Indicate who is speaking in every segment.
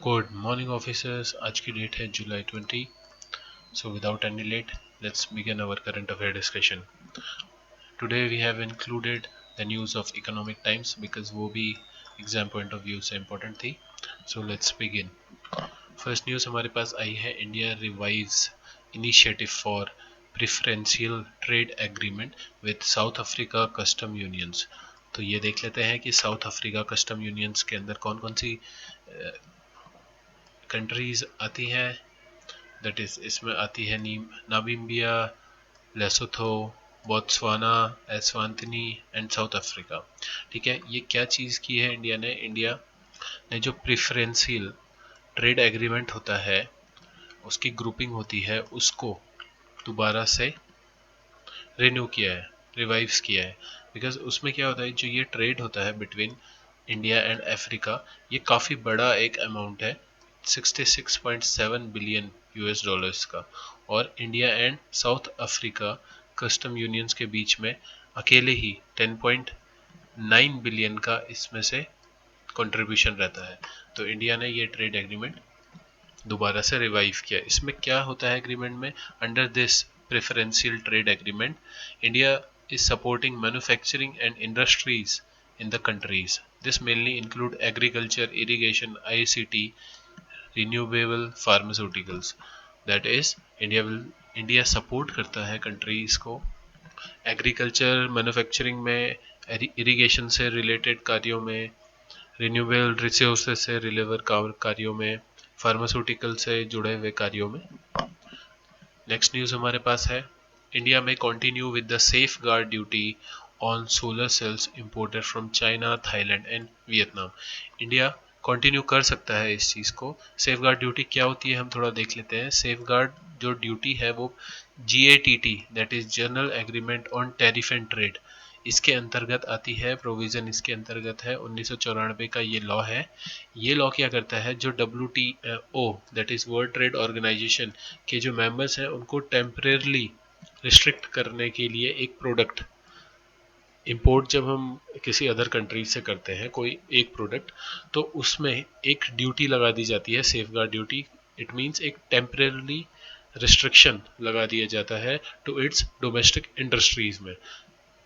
Speaker 1: Good morning officers. आज की date है जुलाई 20। So without any late let's begin our current affair discussion. Today we have included the news of Economic Times because वो भी exam point of view से important थी। So let's begin. First news हमारे पास आई है, India revives initiative for preferential trade agreement with South Africa custom unions. तो ये देख लेते हैं कि साउथ अफ्रीका कस्टम यूनियंस के अंदर कौन कौन सी कंट्रीज आती हैं। दैट इज इसमें आती है Namibia, Lesotho, Botswana, Eswatini and South Africa. ठीक है, ये क्या चीज़ की है इंडिया ने जो प्रिफरेंशियल ट्रेड एग्रीमेंट होता है, उसकी ग्रुपिंग होती है, उसको दोबारा से रिन्यू किया है, रिवाइव्स किया है। बिकॉज उसमें क्या होता है, जो ये ट्रेड होता है बिटवीन इंडिया एंड अफ्रीका, ये काफ़ी बड़ा एक अमाउंट है, 66.7 बिलियन यूएस डॉलर्स का। और India and South Africa custom unions के बीच में अकेले ही 10.9 बिलियन का इसमें से कंट्रीब्यूशन रहता है। तो इंडिया ने ये ट्रेड एग्रीमेंट दोबारा से रिवाइव किया। इसमें क्या होता है एग्रीमेंट में? Under this preferential trade agreement, India is supporting manufacturing and industries in the countries. This mainly include agriculture, irrigation, ICT, renewable pharmaceuticals. That is, India support करता है countries को एग्रीकल्चर मैन्युफैक्चरिंग में, इरिगेशन से related कार्यों में, renewable resources से reliever कार्यों में, फार्मास्यूटिकल से जुड़े हुए कार्यों में। नेक्स्ट न्यूज़ हमारे पास है, इंडिया में continue with the safe guard duty on solar cells imported from China, Thailand and Vietnam. India continue कर सकता है इस चीज़ को। सेफ गार्ड ड्यूटी क्या होती है हम थोड़ा देख लेते हैं। सेफ गार्ड जो ड्यूटी है वो GATT, that is general agreement on tariff and trade, इसके अंतर्गत आती है। प्रोविज़न इसके अंतर्गत है, 1994 का ये लॉ है। ये लॉ क्या करता है, जो WTO that is World Trade Organization के जो मेंबर्स हैं उनको टेम्परेरली रिस्ट्रिक्ट करने के लिए एक प्रोडक्ट इंपोर्ट जब हम किसी अदर कंट्री से करते हैं कोई एक प्रोडक्ट, तो उसमें एक ड्यूटी लगा दी जाती है, safeguard duty. It means एक टेम्परेरली रिस्ट्रिक्शन लगा दिया जाता है टू इट्स डोमेस्टिक इंडस्ट्रीज में।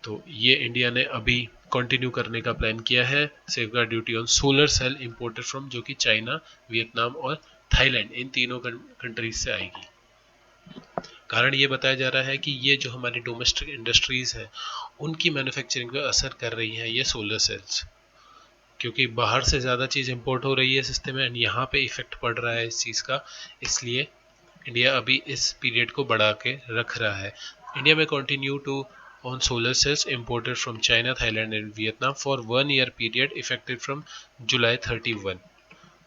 Speaker 1: तो ये इंडिया ने अभी कंटिन्यू करने का प्लान किया है, safeguard duty on solar cell imported from, जो कि चाइना, वियतनाम और थाईलैंड, इन तीनों कंट्रीज से आएगी। कारण ये बताया जा रहा है कि ये जो हमारी डोमेस्टिक इंडस्ट्रीज है उनकी मैन्युफैक्चरिंग पे असर कर रही हैं ये सोलर सेल्स, क्योंकि बाहर से ज़्यादा चीज़ इंपोर्ट हो रही है सिस्टम में एंड यहाँ पे इफेक्ट पड़ रहा है इस चीज़ का। इसलिए इंडिया अभी इस पीरियड को बढ़ा के रख रहा है। इंडिया में continue to on solar cells imported from China, Thailand and Vietnam for 1 year period effective from July 31.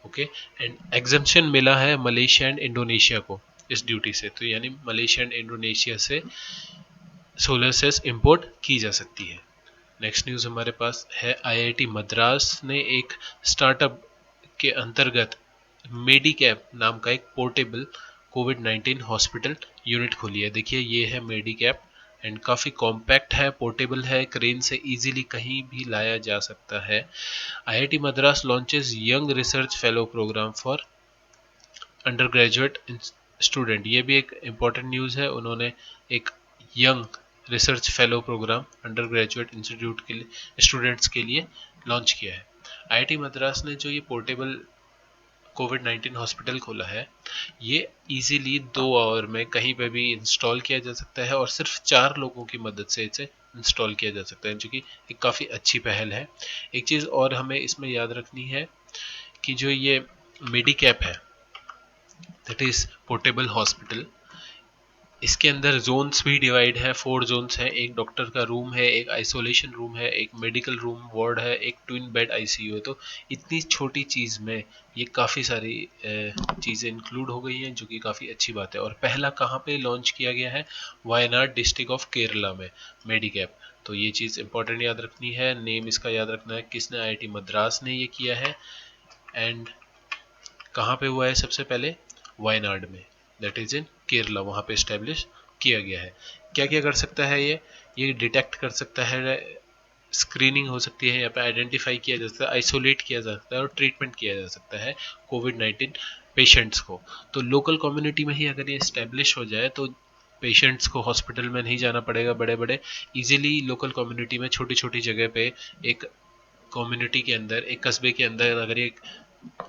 Speaker 1: Okay, and exemption मिला है मलेशिया एंड इंडोनेशिया को इस ड्यूटी से। तो यानी मलेशिया एंड इंडोनेशिया से सोलर सेल्स इंपोर्ट की जा सकती है। नेक्स्ट न्यूज़ हमारे पास है, IIT मद्रास ने एक स्टार्टअप के अंतर्गत मेडिकैप नाम का एक पोर्टेबल कोविड-19 हॉस्पिटल यूनिट खोली है। देखिए ये है मेडिकैप एंड काफ़ी कॉम्पैक्ट है, पोर्टेबल है, क्रेन से इजीली कहीं भी लाया जा सकता है। IIT Madras launches young research fellow programme for undergraduate student. ये भी एक इम्पॉर्टेंट न्यूज़ है, उन्होंने एक young research fellow programme undergraduate institute के लिए स्टूडेंट्स के लिए लॉन्च किया है। IIT मद्रास ने जो ये पोर्टेबल कोविड-19 हॉस्पिटल खोला है, ये इजीली 2 आवर में कहीं पे भी इंस्टॉल किया जा सकता है और सिर्फ 4 लोगों की मदद से इसे इंस्टॉल किया जा सकता है, जो कि एक काफ़ी अच्छी पहल है। एक चीज़ और हमें इसमें याद रखनी है कि जो ये मेडिकैप है, दैट इज़ पोर्टेबल हॉस्पिटल, इसके अंदर जोन्स भी डिवाइड है, 4 जोन्स हैं। एक डॉक्टर का रूम है, एक आइसोलेशन रूम है, एक मेडिकल रूम वार्ड है, एक ट्विन बेड ICU है। तो इतनी छोटी चीज़ में ये काफ़ी सारी चीज़ें इंक्लूड हो गई हैं, जो कि काफ़ी अच्छी बात है। और पहला कहाँ पे लॉन्च किया गया है? वायनाड डिस्ट्रिक्ट ऑफ केरला में मेडिकैप। तो ये चीज़ इंपॉर्टेंट याद रखनी है, नेम इसका याद रखना है, किसने, IIT मद्रास ने ये किया है एंड कहाँ पे हुआ है सबसे पहले? वायनाड में, दैट इज इन केरला, वहाँ पे इस्टेब्लिश किया गया है। क्या क्या कर सकता है ये डिटेक्ट कर सकता है स्क्रीनिंग हो सकती है, यहाँ पे आइडेंटिफाई किया जा सकता है, आइसोलेट किया जा सकता है और ट्रीटमेंट किया जा सकता है कोविड-19 पेशेंट्स को। तो लोकल कम्युनिटी में ही अगर ये इस्टेब्लिश हो जाए तो पेशेंट्स को हॉस्पिटल में नहीं जाना पड़ेगा, बड़े बड़े इजीली लोकल कम्युनिटी में छोटी छोटी जगह पे एक कम्युनिटी के अंदर, एक कस्बे के अंदर अगर ये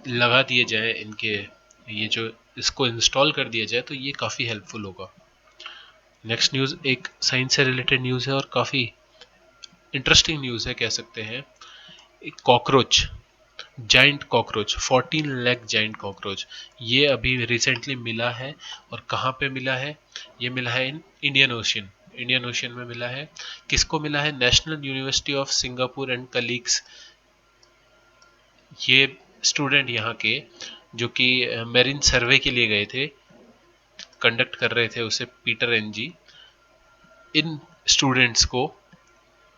Speaker 1: लगा दिए जाए इनके, ये जो इसको इंस्टॉल कर दिया जाए तो ये काफ़ी हेल्पफुल होगा। नेक्स्ट न्यूज़ एक साइंस से रिलेटेड न्यूज़ है और काफ़ी इंटरेस्टिंग न्यूज़ है कह सकते हैं। एक cockroach, giant cockroach, 14 lakh giant cockroach, ये अभी रिसेंटली मिला है। और कहाँ पे मिला है? ये मिला है in Indian ocean, Indian ocean में मिला है। किसको मिला है? National university of Singapore and colleagues. ये स्टूडेंट यहाँ के जो कि मेरीन सर्वे के लिए गए थे, कंडक्ट कर रहे थे उसे पीटर एनजी, इन स्टूडेंट्स को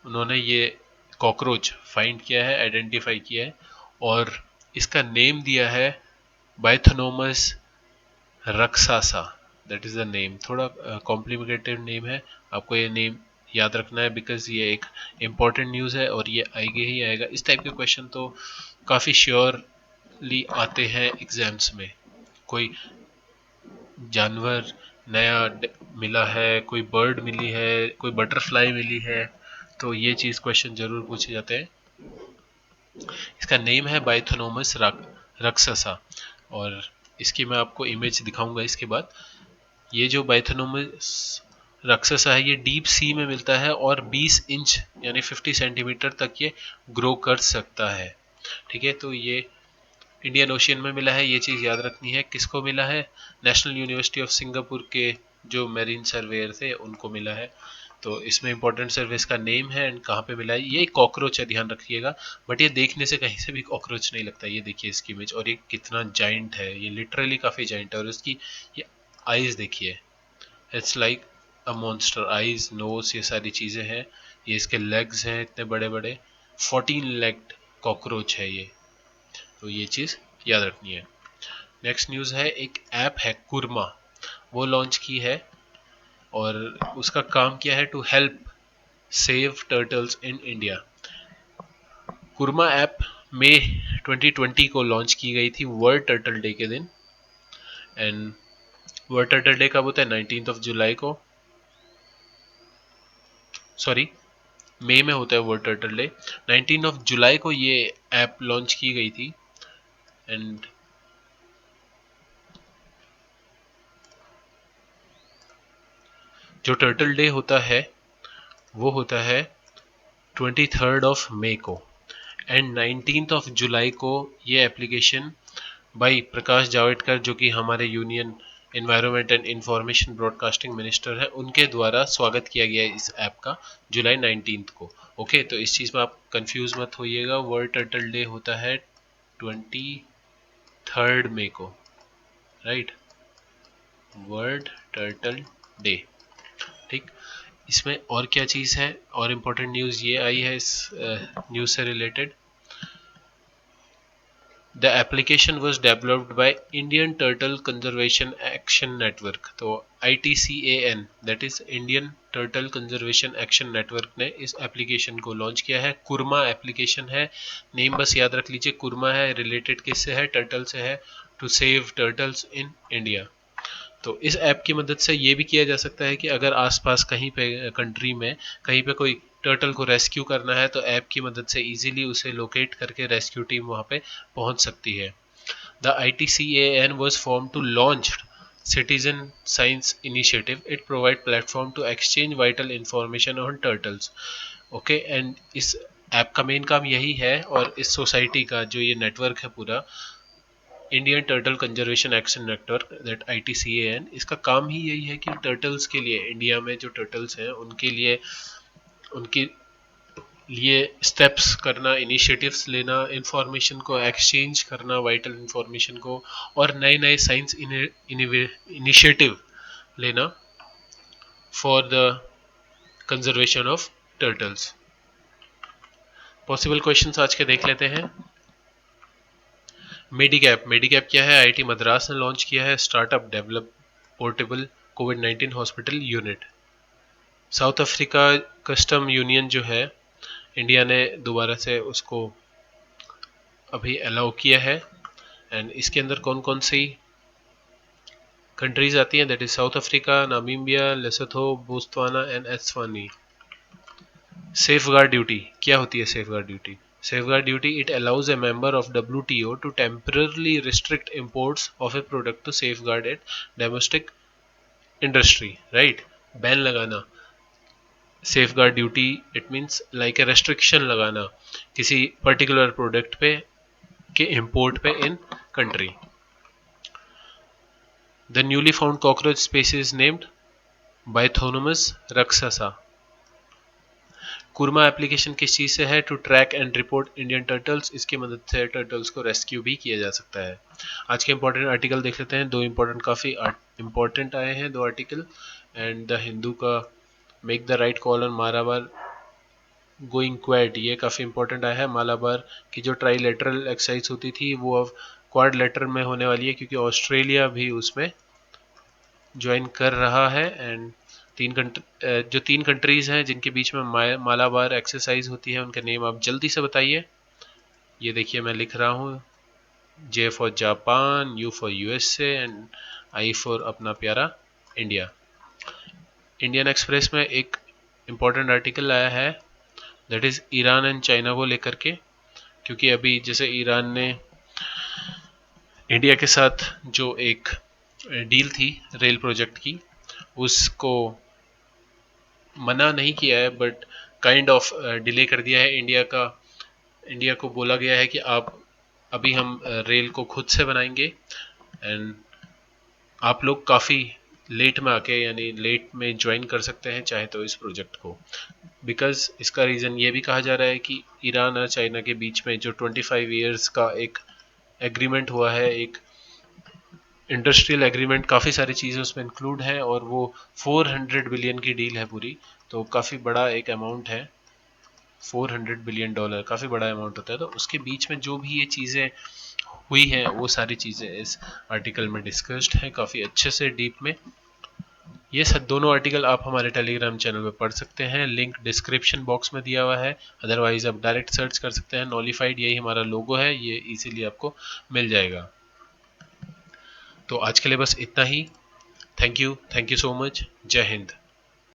Speaker 1: उन्होंने ये कॉकरोच फाइंड किया है, आइडेंटिफाई किया है और इसका नेम दिया है बाइथोनोमस रक्सासा। That is the name. थोड़ा कॉम्प्लिकेटेड नेम है, आपको ये नेम याद रखना है बिकॉज ये एक इम्पॉर्टेंट न्यूज़ है और ये आएगा ही आएगा। इस टाइप के क्वेश्चन तो काफ़ी श्योरली आते हैं एग्जाम्स में। कोई जानवर नया मिला है, कोई बर्ड मिली है, कोई बटरफ्लाई मिली है, तो ये चीज़ क्वेश्चन जरूर पूछे जाते हैं। इसका नेम है बाइथोनोमस रक्ससा और इसकी मैं आपको इमेज दिखाऊंगा इसके बाद। ये जो बाइथोनोमस रक्ससा है ये डीप सी में मिलता है और 20 इंच यानी 50 सेंटीमीटर तक ये ग्रो कर सकता है। ठीक है, तो ये इंडियन ओशियन में मिला है, ये चीज़ याद रखनी है। किसको मिला है? नेशनल यूनिवर्सिटी ऑफ सिंगापुर के जो मेरीन सर्वेयर थे उनको मिला है। तो इसमें इंपॉर्टेंट सर्विस का नेम है एंड कहाँ पे मिला है। ये कॉकरोच है, ध्यान रखिएगा, बट ये देखने से कहीं से भी कॉकरोच नहीं लगता। ये देखिए इसकी इमेज और ये कितना जाइंट है, ये लिटरली काफ़ी जाइंट है। और इसकी ये आईज देखिए, it's like a monster, eyes, nose, ये सारी चीज़ें हैं। ये इसके लेग्स हैं इतने बड़े बड़े, 14 लेग्ड कॉकरोच है ये। तो ये चीज़ याद रखनी है। नेक्स्ट न्यूज़ है एक ऐप है कुरमा, वो लॉन्च की है और उसका काम क्या है? To help save turtles in India. Kurma app May 2020 को लॉन्च की गई थी वर्ल्ड टर्टल डे के दिन। एंड वर्ल्ड टर्टल डे कब होता है? 19 ऑफ जुलाई को, सॉरी मई में होता है world turtle day. 19 of July को ये ऐप लॉन्च की गई थी। एंड जो टर्टल डे होता है वो होता है 23 ऑफ मई को एंड 19 ऑफ जुलाई को ये एप्लीकेशन भाई प्रकाश जावड़ेकर जो कि हमारे union environment and information broadcasting minister है, उनके द्वारा स्वागत किया गया है इस ऐप का जुलाई 19 को। ओके, तो इस चीज़ में आप कंफ्यूज मत होइएगा। वर्ल्ड टर्टल डे होता है 23 मई को, राइट, वर्ल्ड टर्टल डे। ठीक, इसमें और क्या चीज़ है और इम्पोर्टेंट न्यूज़ ये आई है इस न्यूज़ से related. The application was developed by Indian Turtle Conservation Action Network, तो ITCAN that is Indian Turtle Conservation Action Network ने इस एप्लीकेशन को लॉन्च किया है। कुरमा एप्लीकेशन है, नेम बस याद रख लीजिए, कुरमा है, रिलेटेड किससे है? टर्टल से है, to save turtles in India. तो इस ऐप की मदद से ये भी किया जा सकता है कि अगर आसपास कहीं पे कंट्री में कहीं पे कोई टर्टल को रेस्क्यू करना है तो ऐप की मदद से इजीली उसे लोकेट करके रेस्क्यू टीम वहाँ पे पहुँच सकती है। The ITCAN was formed to launch citizen science initiative. It provide platform to exchange vital information on turtles. Okay, and इस ऐप का मेन काम यही है और इस सोसाइटी का जो ये नेटवर्क है पूरा, Indian turtle conservation action network that ITCAN, इसका काम ही यही है कि टर्टल्स के लिए, इंडिया में जो टर्टल्स हैं उनके लिए, उनके लिए स्टेप्स करना, इनिशिएटिव्स लेना, इंफॉर्मेशन को एक्सचेंज करना, वाइटल इंफॉर्मेशन को, और नए नए साइंस इनिशिएटिव लेना for the conservation of turtles. Possible questions आज के देख लेते हैं। मेडिकैप, मेडिकैप क्या है? IIT मद्रास ने लॉन्च किया है। स्टार्टअप डेवलप पोर्टेबल कोविड-19 hospital unit. South Africa custom union जो है, इंडिया ने दोबारा से उसको अभी अलाउ किया है। एंड इसके अंदर कौन कौन सी कंट्रीज आती हैं, that is South Africa, Namibia, Lesotho, Botswana and Eswatini. Safeguard duty क्या होती है? Safeguard duty, safeguard duty, it allows a member of WTO to temporarily restrict imports of a product to safeguard it domestic industry, right? Ban लगाना, safeguard duty it means like a restriction लगाना किसी particular product पे के import पे in country. The newly found cockroach species named Bythonomus raksasa. Kurma application किस चीज़ से है? To track and report Indian turtles, इसकी मदद से टर्टल्स को रेस्क्यू भी किया जा सकता है। आज के इंपॉर्टेंट आर्टिकल देख लेते हैं, दो इंपॉर्टेंट काफ़ी इंपॉर्टेंट आए हैं दो आर्टिकल। एंड द हिंदू का make the right call on Malabar going quad, ये काफ़ी इंपॉर्टेंट आया है। मालाबार की जो ट्राईलेटरल एक्सरसाइज होती थी वो अब क्वाड लेटर में होने वाली है, क्योंकि ऑस्ट्रेलिया भी उसमें ज्वाइन कर रहा है। एंड जो तीन कंट्रीज हैं जिनके बीच में मालाबार एक्सरसाइज होती है, उनके नेम आप जल्दी से बताइए। ये देखिए मैं लिख रहा हूँ, J for Japan, you for USA and I for अपना प्यारा इंडिया। इंडियन एक्सप्रेस में एक इम्पॉर्टेंट आर्टिकल आया है, that is Iran and China को लेकर के, क्योंकि अभी जैसे ईरान ने इंडिया के साथ जो एक डील थी रेल प्रोजेक्ट की, उसको मना नहीं किया है बट काइंड ऑफ डिले कर दिया है। इंडिया को बोला गया है कि आप अभी हम रेल को खुद से बनाएंगे एंड आप लोग काफ़ी लेट में आके यानी लेट में ज्वाइन कर सकते हैं चाहे तो इस प्रोजेक्ट को। बिकॉज इसका रीज़न ये भी कहा जा रहा है कि ईरान और चाइना के बीच में जो 25 ईयर्स का एक एग्रीमेंट हुआ है, एक इंडस्ट्रियल एग्रीमेंट, काफ़ी सारी चीज़ें उसमें इंक्लूड है और वो 400 बिलियन की डील है पूरी, तो काफ़ी बड़ा एक अमाउंट है। 400 बिलियन डॉलर काफ़ी बड़ा अमाउंट होता है, तो उसके बीच में जो भी ये चीज़ें हुई हैं वो सारी चीज़ें इस आर्टिकल में डिस्कस्ड हैं काफ़ी अच्छे से डीप में। ये सब दोनों आर्टिकल आप हमारे टेलीग्राम चैनल पे पढ़ सकते हैं, लिंक डिस्क्रिप्शन बॉक्स में दिया हुआ है, अदरवाइज आप डायरेक्ट सर्च कर सकते हैं नॉलिफाइड, यही हमारा लोगो है, ये इजीली आपको मिल जाएगा। तो आज के लिए बस इतना ही। Thank you so much. Jai Hind.